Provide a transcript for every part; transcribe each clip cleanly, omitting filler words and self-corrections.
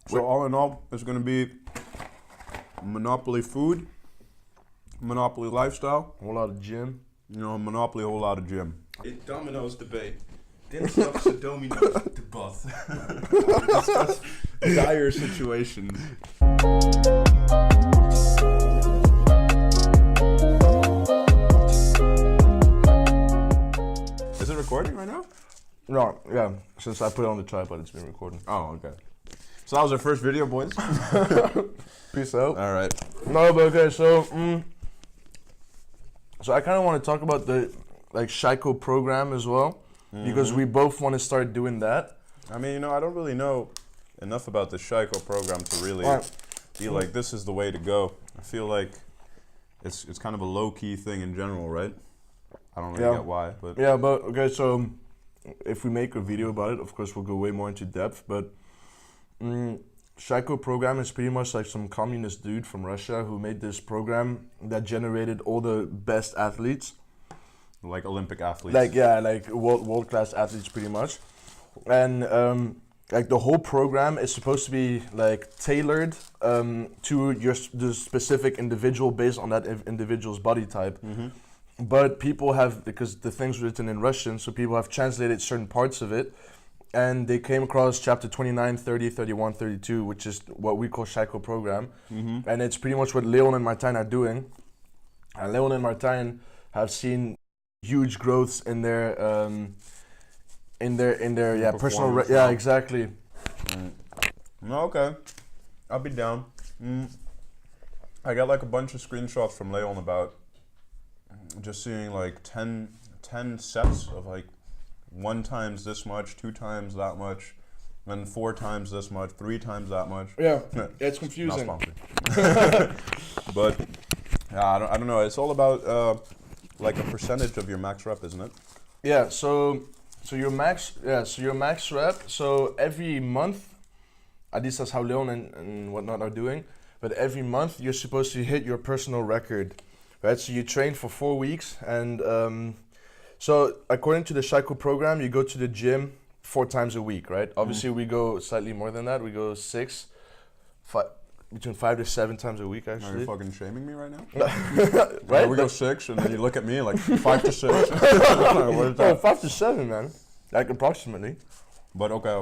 So all in all, it's gonna be Monopoly food, Monopoly lifestyle, A whole lot of gym. Monopoly a whole lot of gym. Het Domino's debate. Dinsdag de Domino's debat. Discuss dire situations. Is it recording right now? No, yeah. Since I put it on the tripod, it's been recording. Oh, okay. So that was our first video, boys. Peace out. All right. No, but okay, so I kind of want to talk about the SHEIKO program as well, because we both want to start doing that. I mean, I don't really know enough about the SHEIKO program to really be like, this is the way to go. I feel like it's kind of a low-key thing in general, right? I don't really get why, but... Yeah, but okay, so if we make a video about it, of course we'll go way more into depth, but SHEIKO program is pretty much like some communist dude from Russia who made this program that generated all the best athletes. Like Olympic athletes. Like world-class athletes pretty much. And the whole program is supposed to be like tailored to the specific individual based on that individual's body type. But people have, because the thing's written in Russian, so people have translated certain parts of it, and they came across chapter 29, 30, 31, 32, which is what we call SHEIKO program. And it's pretty much what Leon and Martijn are doing. And Leon and Martijn have seen huge growths in their personal exactly. Okay, I'll be down. I got like a bunch of screenshots from Leon about just seeing like 10 sets of like 1 times this much, 2 times that much, then 4 times this much, 3 times that much. Yeah, it's confusing. Not sponsored. But yeah, I don't know. It's all about like a percentage of your max rep, isn't it? Yeah. So your max rep. So every month, at least that's how Leon and whatnot are doing. But every month you're supposed to hit your personal record, right? So you train for 4 weeks, and so according to the SHEIKO program, you go to the gym 4 times a week, right? Obviously, we go slightly more than that. We go between 5 to 7 times a week, actually. Are you fucking shaming me right now? Right? We go 6, and then you look at me like 5 to 6. No, 5 to 7, man. Like approximately. But okay.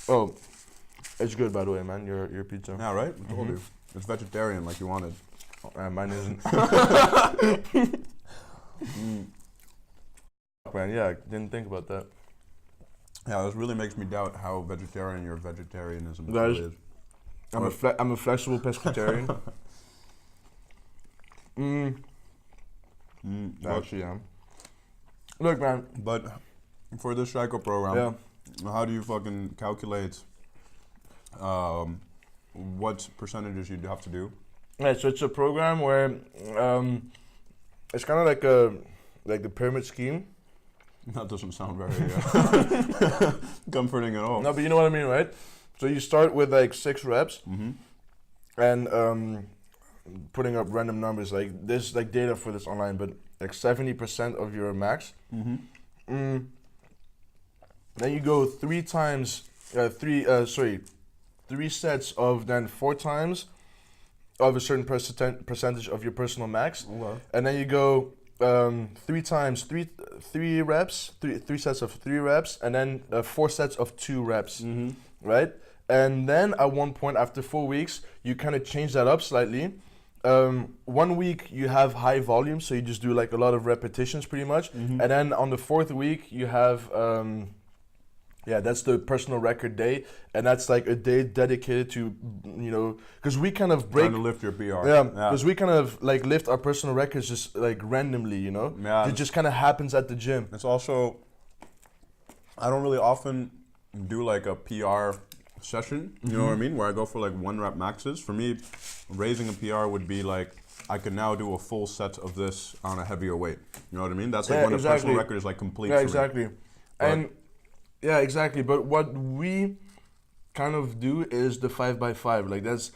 Oh, it's good, by the way, man. Your pizza. Yeah, right? I told you. It's vegetarian like you wanted. Mine isn't. Man, yeah, I didn't think about that. Yeah, this really makes me doubt how vegetarian your vegetarianism Guys, is. I'm a flexible pescatarian. Actually, yeah. Look, man. But for the SHEIKO program, how do you fucking calculate what percentages you have to do? Yeah, so it's a program where it's kind of like the pyramid scheme. That doesn't sound very comforting at all. No, but you know what I mean, right? So you start with like 6 reps, and putting up random numbers. Like there's like data for this online, but like 70% of your max. Then you go 3 sets of then 4 times of a certain percentage of your personal max, and then you go 3 times 3 reps, 3 sets of 3 reps, and then 4 sets of 2 reps, right? And then at one point after 4 weeks, you kind of change that up slightly. 1 week you have high volume, so you just do like a lot of repetitions pretty much, and then on the 4th week you have that's the personal record day, and that's like a day dedicated to, because we kind of break... Trying to lift your PR. Yeah, because we kind of like lift our personal records just like randomly, Yeah. It just kind of happens at the gym. It's also, I don't really often do like a PR session, you know what I mean, where I go for like 1 rep maxes. For me, raising a PR would be like, I can now do a full set of this on a heavier weight. You know what I mean? That's like when a personal record is like complete for me. Exactly. Yeah, exactly. But what we kind of do is the 5x5. Like that's,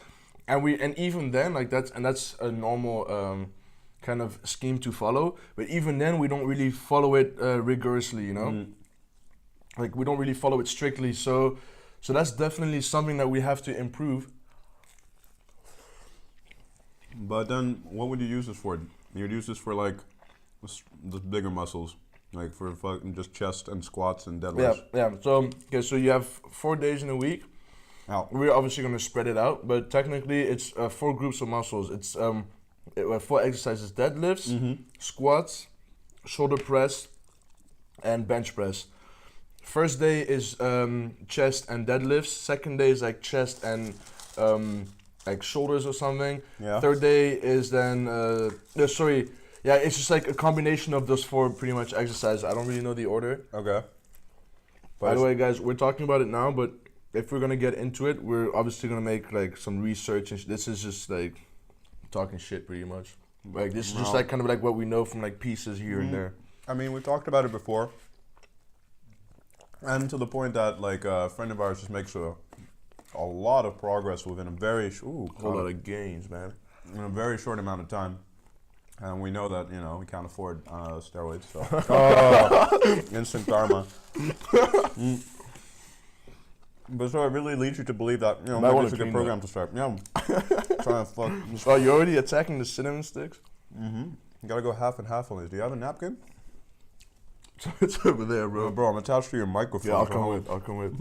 and even then, like that's a normal kind of scheme to follow. But even then, we don't really follow it rigorously. Like we don't really follow it strictly. So So that's definitely something that we have to improve. But then, what would you use this for? You'd use this for like the bigger muscles, like for fucking just chest and squats and Yeah, deadlifts. yeah. So okay, so you have 4 days in a week. Now, We're obviously gonna spread it out, but technically it's 4 groups of muscles. It's 4 exercises: deadlifts, squats, shoulder press, and bench press. First day is chest and deadlifts. Second day is like chest and like shoulders or something. Yeah. Third day is then it's just like a combination of those 4 pretty much exercises. I don't really know the order. okay. By the way, guys, we're talking about it now, but if we're gonna get into it, we're obviously gonna make like some research, and this is just like talking shit, pretty much. Like this is just like kind of like what we know from like pieces here and there. I mean, we talked about it before, and to the point that like a friend of ours just makes a lot of progress within a very Whole lot of gains, man. in a very short amount of time. And we know that, we can't afford steroids, so. Instant karma. But so it really leads you to believe that, maybe it's a good program to start. Yeah. Trying to fuck. Oh, you're already attacking the cinnamon sticks? You gotta go half and half on these. Do you have a napkin? It's over there, bro. Bro, I'm attached to your microphone. Yeah, I'll come with.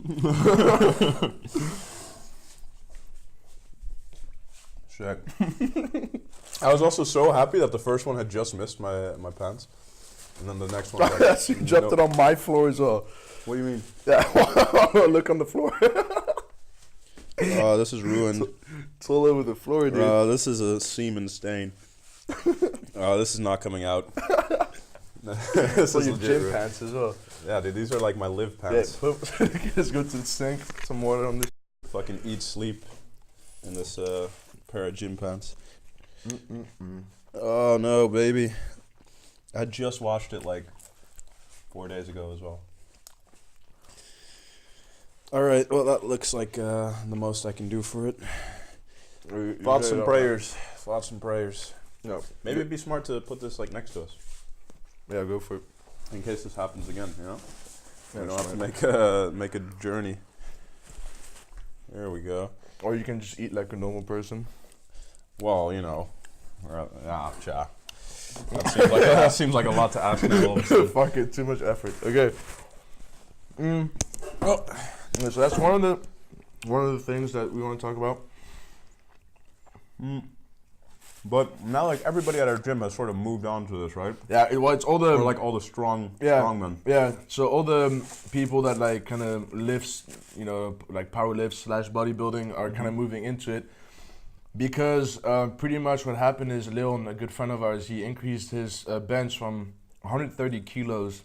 Shit. I was also so happy that the first one had just missed my pants. And then the next one... Yes, you dropped it on my floor as well. What do you mean? Yeah, look on the floor. Oh, this is ruined. It's all over the floor, dude. This is a semen stain. Oh, this is not coming out. This So is your legit gym ruined. pants as well. Yeah, dude, these are like my live Yeah, pants. just go to the sink, put some water on this. Fucking eat, sleep in this pair of gym pants. Oh no, baby. I just washed it like 4 days ago as well. Alright, well that looks like the most I can do for it. Thoughts and prayers. Thoughts and prayers. No. Maybe it'd be smart to put this like next to us. Yeah, go for it. In case this happens again, Yeah, we don't have to make a journey. There we go. Or you can just eat like a normal person. Well, that seems like a lot to ask now. All of a sudden. Fuck it, too much effort. Okay. Oh. Yeah, so that's one of the things that we want to talk about. But now, like everybody at our gym has sort of moved on to this, right? Yeah, it's all the Or like all the strong men. Yeah, so all the people that like kind of lifts, like power lifts / bodybuilding are kind of moving into it. Because pretty much what happened is Leon, a good friend of ours, he increased his bench from 130 kilos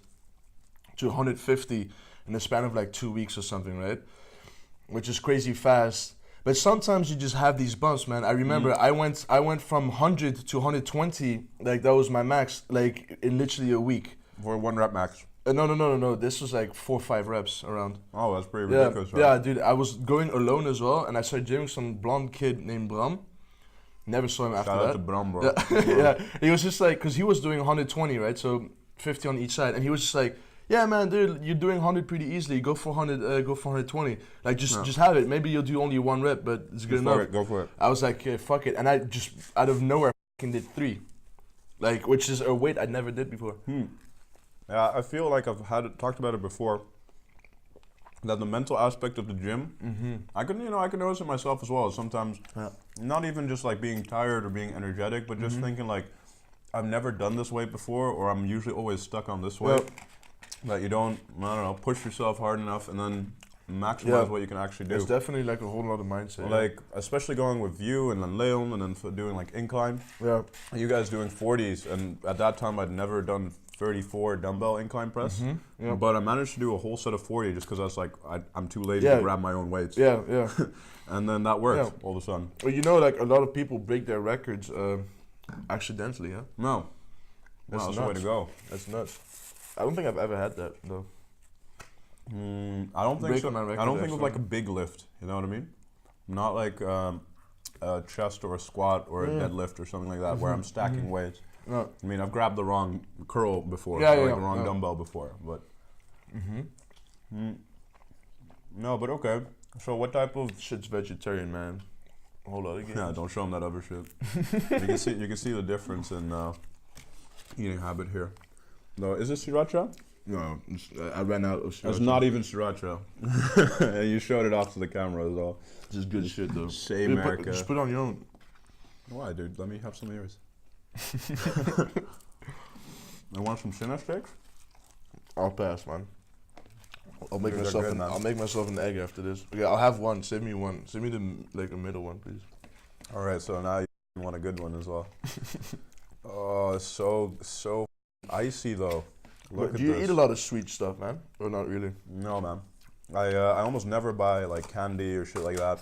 to 150 in the span of like 2 weeks or something, right? Which is crazy fast. But sometimes you just have these bumps, man. I remember I went from 100 to 120, like that was my max, like in literally a week. For 1 rep max. No. This was like 4 or 5 reps around. Oh, that's pretty Yeah, ridiculous, right? yeah, dude. I was going alone as well, and I started gymming some blonde kid named Bram. Never saw him after Shout out that. to Bram, bro. Yeah, yeah. He was just like, cause he was doing 120, right? So 50 on each side, and he was just like, "Yeah, man, dude, you're doing 100 pretty easily. Go for 100. Go for 120. Like, just have it. Maybe you'll do only 1 rep, but it's good enough." Go for it. I was like, "Yeah, fuck it," and I just out of nowhere fucking did 3, like, which is a weight I never did before. Yeah, I feel like I've talked about it before. That the mental aspect of the gym, I can notice it myself as well. Sometimes, not even just like being tired or being energetic, but just thinking like, I've never done this weight before, or I'm usually always stuck on this weight. That you don't, push yourself hard enough and then maximize what you can actually do. It's definitely like a whole lot of mindset. Like, especially going with you and then Leon and then doing like incline. Yeah. You guys doing 40s, and at that time I'd never done 34 dumbbell incline press. But I managed to do a whole set of 40 just because I was like, I'm too lazy to grab my own weights. Yeah, yeah. And then that worked all of a sudden. Well, like a lot of people break their records accidentally, huh? No. That's That's the way to go. That's nuts. I don't think I've ever had that though. I don't think Breaking so. my record I don't think of actually. like a big lift. You know what I mean? Not like a chest or a squat or a deadlift or something like that where I'm stacking weights. No. I mean, I've grabbed the wrong curl before, Yeah, or yeah, the wrong yeah. dumbbell before, but No, but okay. So what type of? Shit's vegetarian, man. A whole lot of games. Yeah, don't show them that other shit. You can see the difference in eating habit here. No, is this sriracha? No, I ran out of It's sriracha. not even sriracha. And you showed it off to the camera as well. Just good shit though. Say Dude, America. just put it on your own. Why, dude? Let me have some of yours. I want some tuna steaks. I'll pass, man. I'll make They're myself good, an man. I'll make myself an egg after this. Okay, I'll have one. Save me one. Save me the middle one, please. All right, so now you want a good one as well. Oh, it's so icy though. Look But at do you this. eat a lot of sweet stuff, man? Or not really? No, man. I almost never buy like candy or shit like that.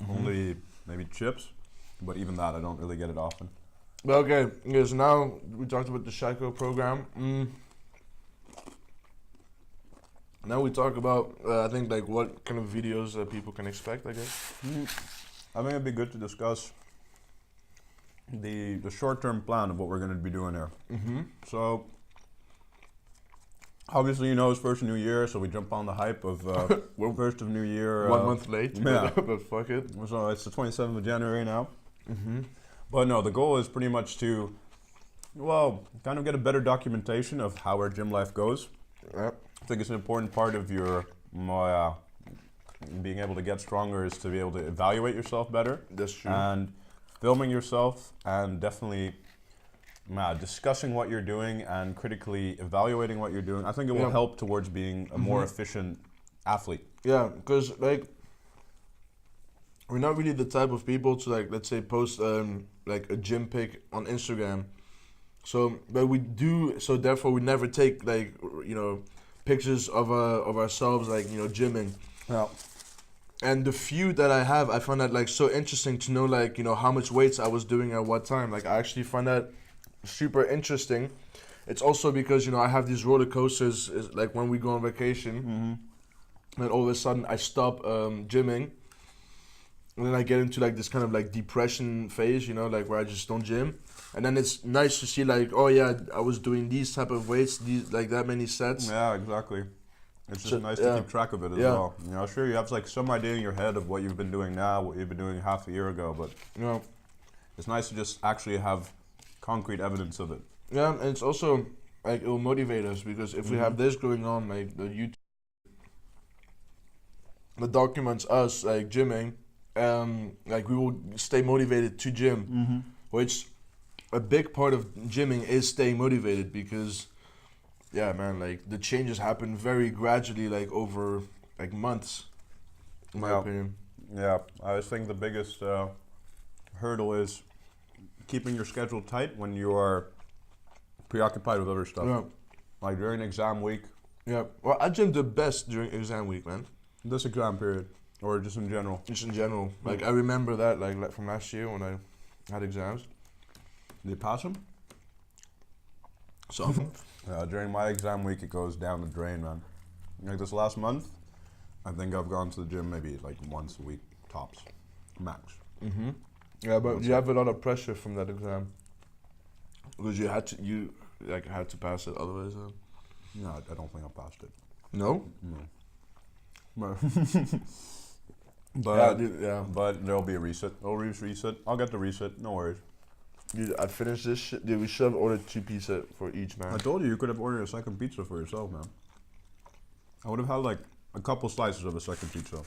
Only maybe chips, but even that I don't really get it often. But okay, yes. Now we talked about the SHEIKO program. Now we talk about I think like what kind of videos people can expect. I guess. I think it'd be good to discuss the short-term plan of what we're going to be doing here. So obviously, you know, it's first new year, so we jump on the hype of first of new year. 1 month late. yeah. But fuck it. So it's the 27th of January now. But no, the goal is pretty much to, well, kind of get a better documentation of how our gym life goes. Yeah. I think it's an important part of your being able to get stronger is to be able to evaluate yourself better. That's true. And filming yourself and definitely discussing what you're doing and critically evaluating what you're doing. I think it will help towards being a more efficient athlete. Yeah, because like we're not really the type of people to like let's say post like a gym pic on Instagram. So, but we do. So therefore, we never take like pictures of ourselves like gymming. Yeah. And the few that I have, I find that like so interesting to know like how much weights I was doing at what time. Like I actually find that super interesting. It's also because I have these roller coasters like when we go on vacation, and all of a sudden I stop gymming, and then I get into like this kind of like depression phase, like where I just don't gym. And then it's nice to see like, oh yeah, I was doing these type of weights, these like that many sets. Yeah, exactly. It's just So, nice yeah. to keep track of it as well. Sure, you have like some idea in your head of what you've been doing now, what you've been doing half a year ago, but it's nice to just actually have concrete evidence of it. Yeah, and it's also like it will motivate us because if we have this going on, like the YouTube that documents us like gymming, like we will stay motivated to gym, which a big part of gymming is staying motivated because, yeah, man, like the changes happen very gradually, like over like months, in my opinion. Yeah, I think the biggest hurdle is keeping your schedule tight when you are preoccupied with other stuff. Yeah, Like during exam week, yeah. Well, I gym the best during exam week, man. this exam period, or just in general. Just in general. Like I remember that, like from last year when I had exams. Did you pass them? Some. During my exam week, it goes down the drain, man. Like this last month, I think I've gone to the gym maybe like once a week, tops, max. Yeah, but you have a lot of pressure from that exam because you had to pass it, otherwise. No, I don't think I passed it. No. But, Yeah, dude, yeah. but there'll be a reset. Reset. I'll get the reset. No worries. Dude, I finished this shit. Dude, we should have ordered 2 pizza for each, man. I told you could have ordered a second pizza for yourself, man. I would have had like a couple slices of a second pizza.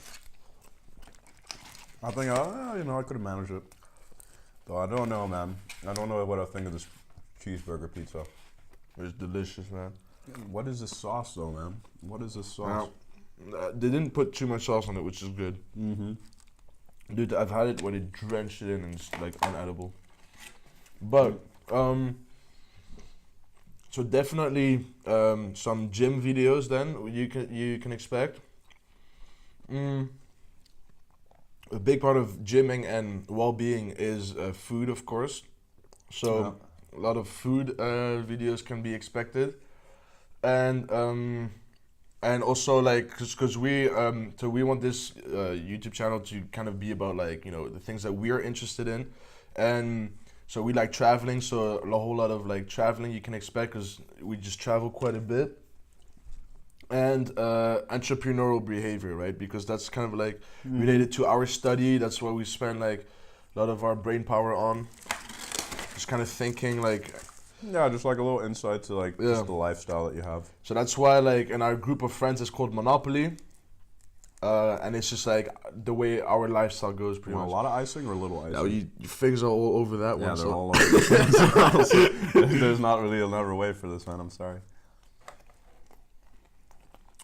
I think, I could have managed it. Though I don't know, man. I don't know what I think of this cheeseburger pizza. It's delicious, man. What is this sauce, though, man? What is this sauce? They didn't put too much sauce on it, which is good. Dude, I've had it where they drenched it in and it's like unedible. But so definitely some gym videos then you can expect. A big part of gymming and well-being is food, of course. So a lot of food videos can be expected, and also like because we want this YouTube channel to kind of be about like the things that we're interested in, and so we like traveling. So a whole lot of like traveling you can expect because we just travel quite a bit. and entrepreneurial behavior, right? Because that's kind of like related to our study. That's what we spend like a lot of our brain power on. Just kind of thinking like. Yeah, just like a little insight to like just the lifestyle that you have. So that's why like in our group of friends it's called Monopoly. And it's just like the way our lifestyle goes pretty You want much. a lot of icing or a little icing? No, your fingers are all over that one. Yeah, they're So. all over the place. There's not really another way for this, man. I'm sorry.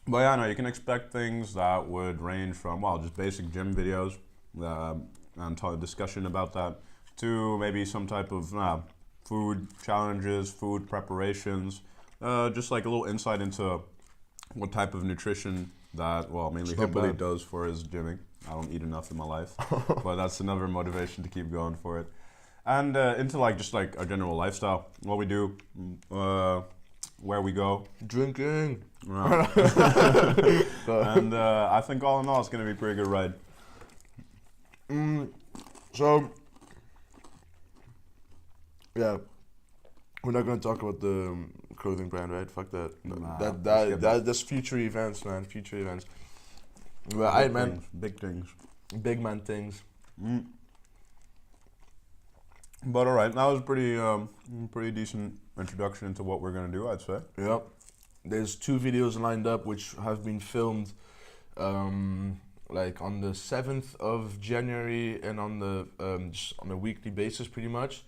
But yeah, no, you can expect things that would range from, well, just basic gym videos and discussion about that, to maybe some type of food challenges, food preparations, just like a little insight into what type of nutrition that, well, mainly It's not Hippolyte bad. does for his gymming. I don't eat enough in my life, but that's another motivation to keep going for it. And into like just like our general lifestyle, what we do, where we go. Drinking. Yeah. And I think all in all, it's gonna be a pretty good ride. So, yeah, we're not gonna talk about the clothing brand, right? Fuck that. Nah, That's future events, man. Future events. Well, I man, Big things. big man things. But all right, that was pretty decent introduction into what we're gonna do, I'd say. Yep. There's 2 videos lined up which have been filmed, like on the 7th of January and on the just on a weekly basis, pretty much.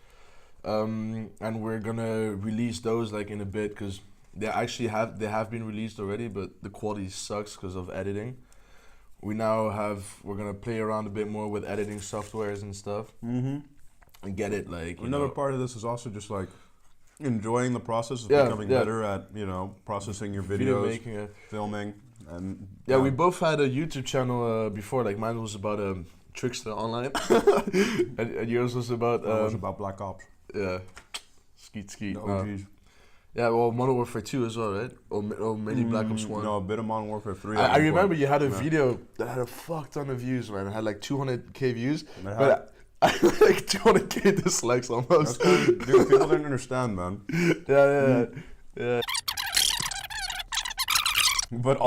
And we're gonna release those like in a bit because they have been released already, but the quality sucks because of editing. We're gonna play around a bit more with editing softwares and stuff, and get it like. Another part of this is also just like enjoying the process of becoming better at processing your video videos, making. filming, and We both had a YouTube channel before. Like mine was about Trickster Online, and yours was about it was about Black Ops. yeah, skeet. The No. OGs. Yeah, well, Modern Warfare 2 as well, right? Or maybe Black Ops 1. No, a bit of Modern Warfare 3. I remember you had a video that had a fuck ton of views, man. It had like 200k views, but I had like 200k dislikes almost. Dude, people didn't understand, man. Yeah. But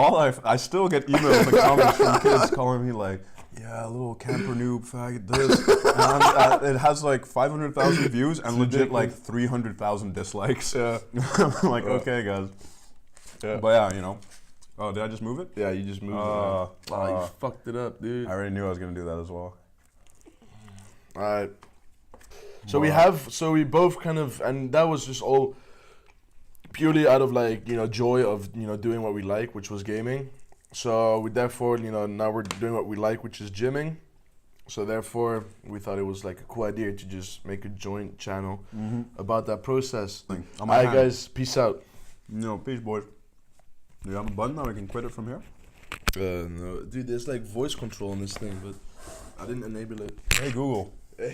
I still get emails and comments from kids calling me like, yeah, little camper noob faggot this. And it has like 500,000 views and legit like 300,000 dislikes. Yeah. I'm like, okay, guys. Yeah. But yeah, Oh, did I just move it? Yeah, you just moved it. Man. You fucked it up, dude. I already knew I was going to do that as well. Alright. So we both kind of, and that was just all purely out of like, joy of, doing what we like, which was gaming. So we therefore, now we're doing what we like, which is gymming. So therefore, we thought it was like a cool idea to just make a joint channel about that process. Alright guys, peace out. Peace boys. Do you have a button that we can quit it from here? No. Dude, there's like voice control on this thing, but I didn't enable it. Hey Google.